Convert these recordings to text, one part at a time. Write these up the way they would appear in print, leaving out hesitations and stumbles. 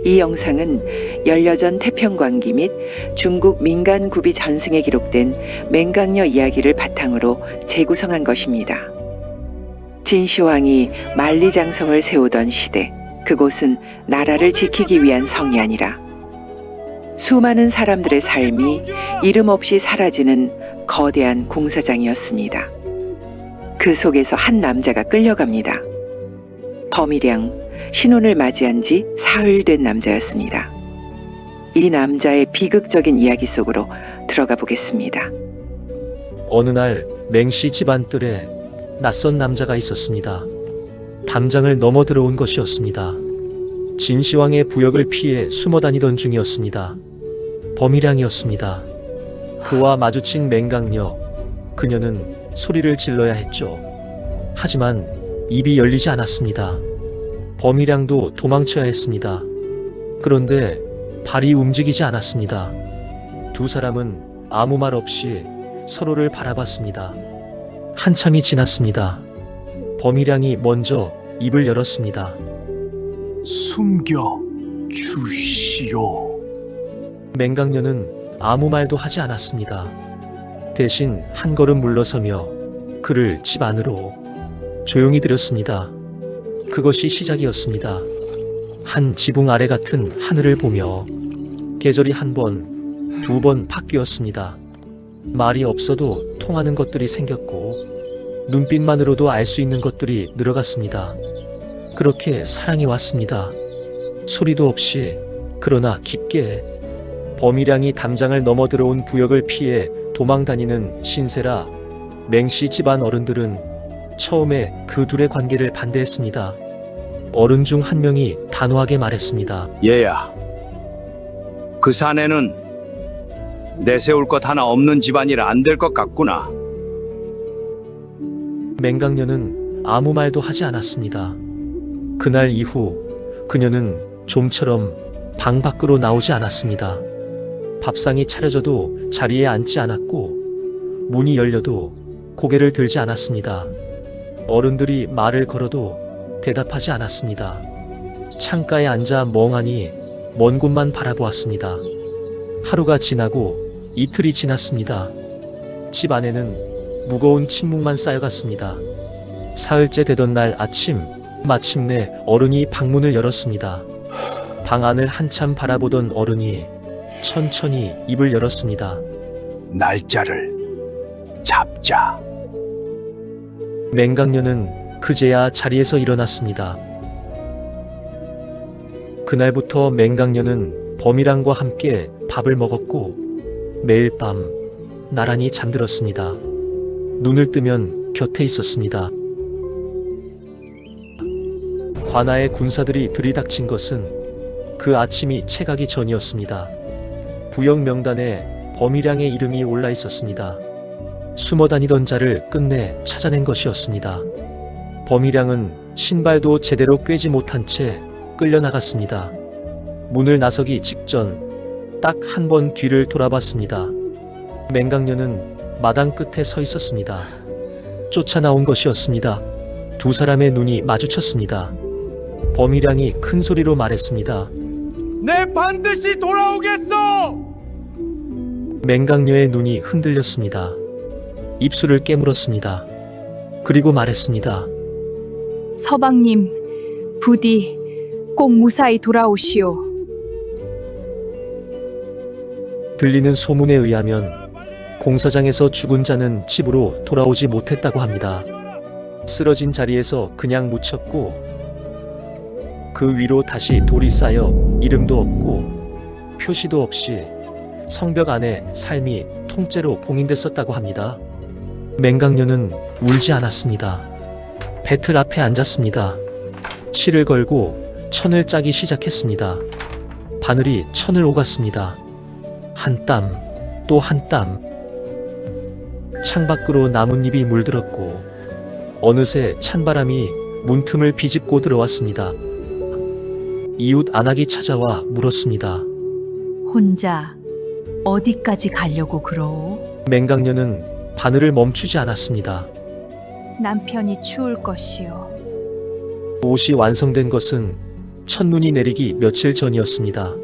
이 영상은 열려전 태평광기 및 중국 민간 구비 전승에 기록된 맹강녀 이야기를 바탕으로 재구성한 것입니다. 진시황이 만리장성을 세우던 시대, 그곳은 나라를 지키기 위한 성이 아니라 수많은 사람들의 삶이 이름 없이 사라지는 거대한 공사장이었습니다. 그 속에서 한 남자가 끌려갑니다. 범이량, 신혼을 맞이한 지 사흘 된 남자였습니다. 이 남자의 비극적인 이야기 속으로 들어가 보겠습니다. 어느 날 맹씨 집안뜰에 낯선 남자가 있었습니다. 담장을 넘어 들어온 것이었습니다. 진시황의 부역을 피해 숨어 다니던 중이었습니다. 범이량이었습니다. 그와 마주친 맹강녀, 그녀는 소리를 질러야 했죠. 하지만 입이 열리지 않았습니다. 범이량도 도망쳐야 했습니다. 그런데 발이 움직이지 않았습니다. 두 사람은 아무 말 없이 서로를 바라봤습니다. 한참이 지났습니다. 범이량이 먼저 입을 열었습니다. 숨겨 주시오. 맹강녀는 아무 말도 하지 않았습니다. 대신 한 걸음 물러서며 그를 집 안으로 조용히 들였습니다. 그것이 시작이었습니다. 한 지붕 아래 같은 하늘을 보며 계절이 한 번, 두 번 바뀌었습니다. 말이 없어도 통하는 것들이 생겼고 눈빛만으로도 알 수 있는 것들이 늘어갔습니다. 그렇게 사랑이 왔습니다. 소리도 없이, 그러나 깊게. 범이량이 담장을 넘어 들어온 부역을 피해 도망다니는 신세라 맹씨 집안 어른들은 처음에 그 둘의 관계를 반대했습니다. 어른 중 한 명이 단호하게 말했습니다. 얘야, 그 사내는 내세울 것 하나 없는 집안이라 안 될 것 같구나. 맹강녀는 아무 말도 하지 않았습니다. 그날 이후 그녀는 좀처럼 방 밖으로 나오지 않았습니다. 밥상이 차려져도 자리에 앉지 않았고 문이 열려도 고개를 들지 않았습니다. 어른들이 말을 걸어도 대답하지 않았습니다. 창가에 앉아 멍하니 먼 곳만 바라보았습니다. 하루가 지나고 이틀이 지났습니다. 집 안에는 무거운 침묵만 쌓여갔습니다. 사흘째 되던 날 아침, 마침내 어른이 방문을 열었습니다. 방 안을 한참 바라보던 어른이 천천히 입을 열었습니다. 날짜를 잡자. 맹강녀는 그제야 자리에서 일어났습니다. 그날부터 맹강녀는 범이랑과 함께 밥을 먹었고 매일 밤 나란히 잠들었습니다. 눈을 뜨면 곁에 있었습니다. 관아의 군사들이 들이닥친 것은 그 아침이 채가기 전이었습니다. 부역 명단에 범이량의 이름이 올라 있었습니다. 숨어 다니던 자를 끝내 찾아낸 것이었습니다. 범이량은 신발도 제대로 꿰지 못한 채 끌려나갔습니다. 문을 나서기 직전 딱 한 번 뒤를 돌아봤습니다. 맹강녀는 마당 끝에 서 있었습니다. 쫓아나온 것이었습니다. 두 사람의 눈이 마주쳤습니다. 범이량이 큰 소리로 말했습니다. 내 반드시 돌아오겠어. 맹강녀의 눈이 흔들렸습니다. 입술을 깨물었습니다. 그리고 말했습니다. 서방님, 부디 꼭 무사히 돌아오시오. 들리는 소문에 의하면 공사장에서 죽은 자는 집으로 돌아오지 못했다고 합니다. 쓰러진 자리에서 그냥 묻혔고 그 위로 다시 돌이 쌓여 이름도 없고 표시도 없이 성벽 안에 삶이 통째로 봉인됐었다고 합니다. 맹강녀는 울지 않았습니다. 배틀 앞에 앉았습니다. 실을 걸고 천을 짜기 시작했습니다. 바늘이 천을 오갔습니다. 한 땀, 또 한 땀. 창밖으로 나뭇잎이 물들었고 어느새 찬바람이 문틈을 비집고 들어왔습니다. 이웃 안악이 찾아와 물었습니다. 혼자 어디까지 가려고 그러오? 맹강녀는 바늘을 멈추지 않았습니다. 남편이 추울 것이오. 옷이 완성된 것은 첫눈이 내리기 며칠 전이었습니다.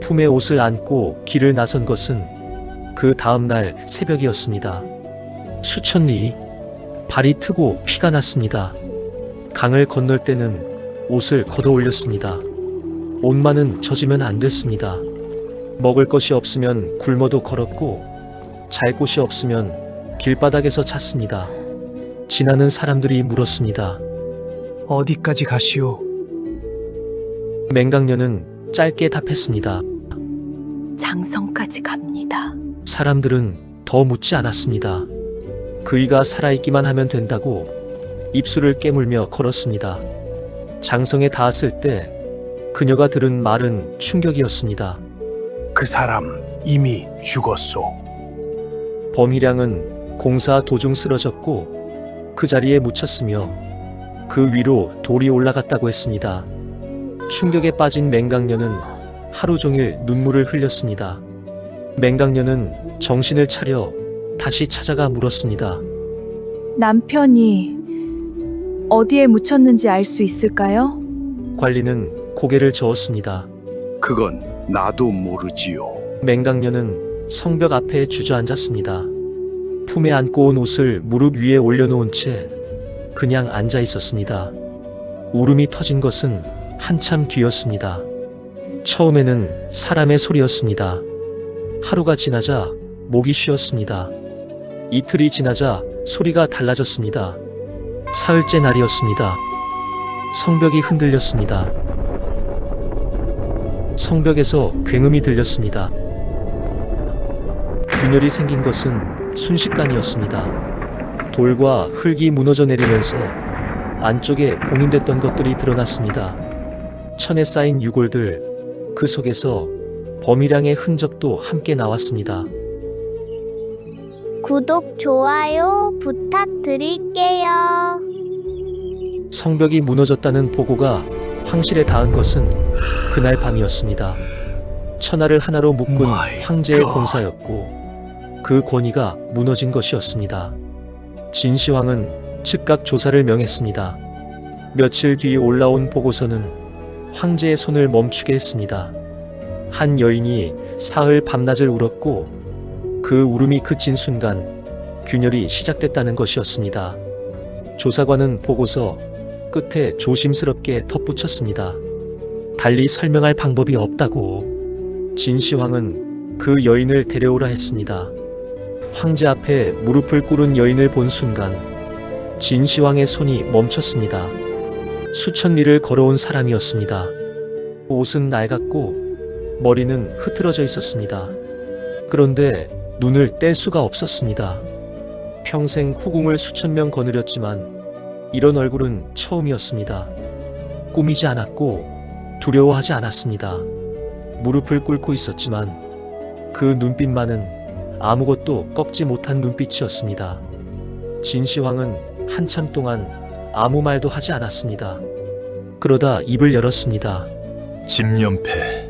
품에 옷을 안고 길을 나선 것은 그 다음날 새벽이었습니다. 수천 리, 발이 트고 피가 났습니다. 강을 건널 때는 옷을 걷어 올렸습니다. 옷만은 젖으면 안 됐습니다. 먹을 것이 없으면 굶어도 걸었고, 잘 곳이 없으면 길바닥에서 잤습니다. 지나는 사람들이 물었습니다. 어디까지 가시오? 맹강녀는 짧게 답했습니다. 장성까지 갑니다. 사람들은 더 묻지 않았습니다. 그이가 살아있기만 하면 된다고 입술을 깨물며 걸었습니다. 장성에 닿았을 때 그녀가 들은 말은 충격이었습니다. 그 사람 이미 죽었소. 범희량은 공사 도중 쓰러졌고 그 자리에 묻혔으며 그 위로 돌이 올라갔다고 했습니다. 충격에 빠진 맹강녀는 하루 종일 눈물을 흘렸습니다. 맹강녀는 정신을 차려 다시 찾아가 물었습니다. 남편이 어디에 묻혔는지 알 수 있을까요? 관리는 고개를 저었습니다. 그건 나도 모르지요. 맹강녀는 성벽 앞에 주저앉았습니다. 품에 안고 온 옷을 무릎 위에 올려놓은 채 그냥 앉아 있었습니다. 울음이 터진 것은 한참 뒤였습니다. 처음에는 사람의 소리였습니다. 하루가 지나자 목이 쉬었습니다. 이틀이 지나자 소리가 달라졌습니다. 사흘째 날이었습니다. 성벽이 흔들렸습니다. 성벽에서 굉음이 들렸습니다. 균열이 생긴 것은 순식간이었습니다. 돌과 흙이 무너져 내리면서 안쪽에 봉인됐던 것들이 드러났습니다. 천에 쌓인 유골들, 그 속에서 범희량의 흔적도 함께 나왔습니다. 구독, 좋아요 부탁드릴게요. 성벽이 무너졌다는 보고가 황실에 닿은 것은 그날 밤이었습니다. 천하를 하나로 묶은 My 황제의 God. 공사였고 그 권위가 무너진 것이었습니다. 진시황은 즉각 조사를 명했습니다. 며칠 뒤 올라온 보고서는 황제의 손을 멈추게 했습니다. 한 여인이 사흘 밤낮을 울었고 그 울음이 그친 순간 균열이 시작됐다는 것이었습니다. 조사관은 보고서 끝에 조심스럽게 덧붙였습니다. 달리 설명할 방법이 없다고. 진시황은 그 여인을 데려오라 했습니다. 황제 앞에 무릎을 꿇은 여인을 본 순간 진시황의 손이 멈췄습니다. 수천 리를 걸어온 사람이었습니다. 옷은 낡았고 머리는 흐트러져 있었습니다. 그런데 눈을 뗄 수가 없었습니다. 평생 후궁을 수천 명 거느렸지만 이런 얼굴은 처음이었습니다. 꾸미지 않았고 두려워하지 않았습니다. 무릎을 꿇고 있었지만 그 눈빛만은 아무것도 꺾지 못한 눈빛이었습니다. 진시황은 한참 동안 아무 말도 하지 않았습니다. 그러다 입을 열었습니다. 집연패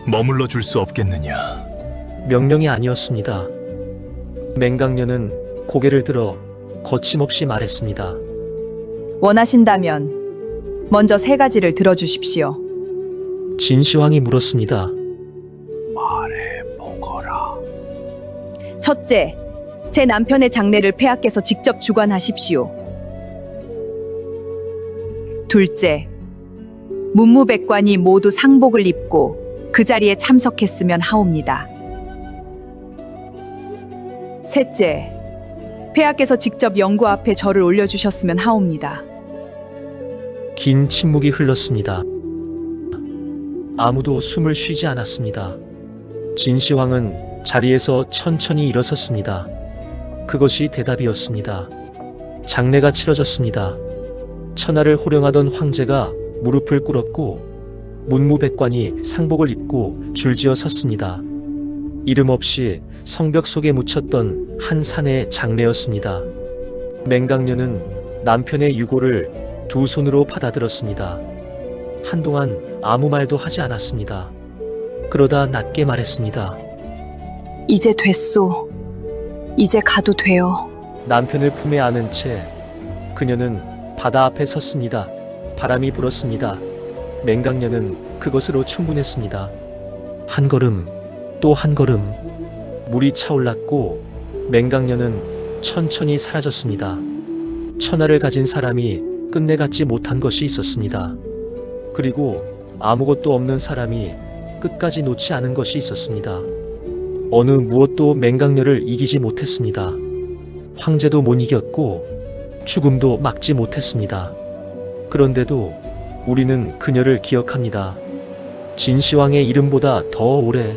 머물러 줄 수 없겠느냐? 명령이 아니었습니다. 맹강녀는 고개를 들어 거침없이 말했습니다. 원하신다면 먼저 세 가지를 들어주십시오. 진시황이 물었습니다. 보거라. 첫째, 제 남편의 장례를 폐하께서 직접 주관하십시오. 둘째, 문무백관이 모두 상복을 입고 그 자리에 참석했으면 하옵니다. 셋째, 폐하께서 직접 영구 앞에 절을 올려주셨으면 하옵니다. 긴 침묵이 흘렀습니다. 아무도 숨을 쉬지 않았습니다. 진시황은 자리에서 천천히 일어섰습니다. 그것이 대답이었습니다. 장례가 치러졌습니다. 천하를 호령하던 황제가 무릎을 꿇었고 문무백관이 상복을 입고 줄지어 섰습니다. 이름 없이 성벽 속에 묻혔던 한 사내의 장례였습니다. 맹강녀는 남편의 유골을 두 손으로 받아들었습니다. 한동안 아무 말도 하지 않았습니다. 그러다 낮게 말했습니다. 이제 됐소. 이제 가도 돼요. 남편을 품에 안은 채 그녀는 바다 앞에 섰습니다. 바람이 불었습니다. 맹강녀는 그것으로 충분했습니다. 한 걸음, 또 한 걸음. 물이 차올랐고 맹강녀는 천천히 사라졌습니다. 천하를 가진 사람이 끝내 갖지 못한 것이 있었습니다. 그리고 아무것도 없는 사람이 끝까지 놓지 않은 것이 있었습니다. 어느 무엇도 맹강녀를 이기지 못했습니다. 황제도 못 이겼고 죽음도 막지 못했습니다. 그런데도 우리는 그녀를 기억합니다. 진시황의 이름보다 더 오래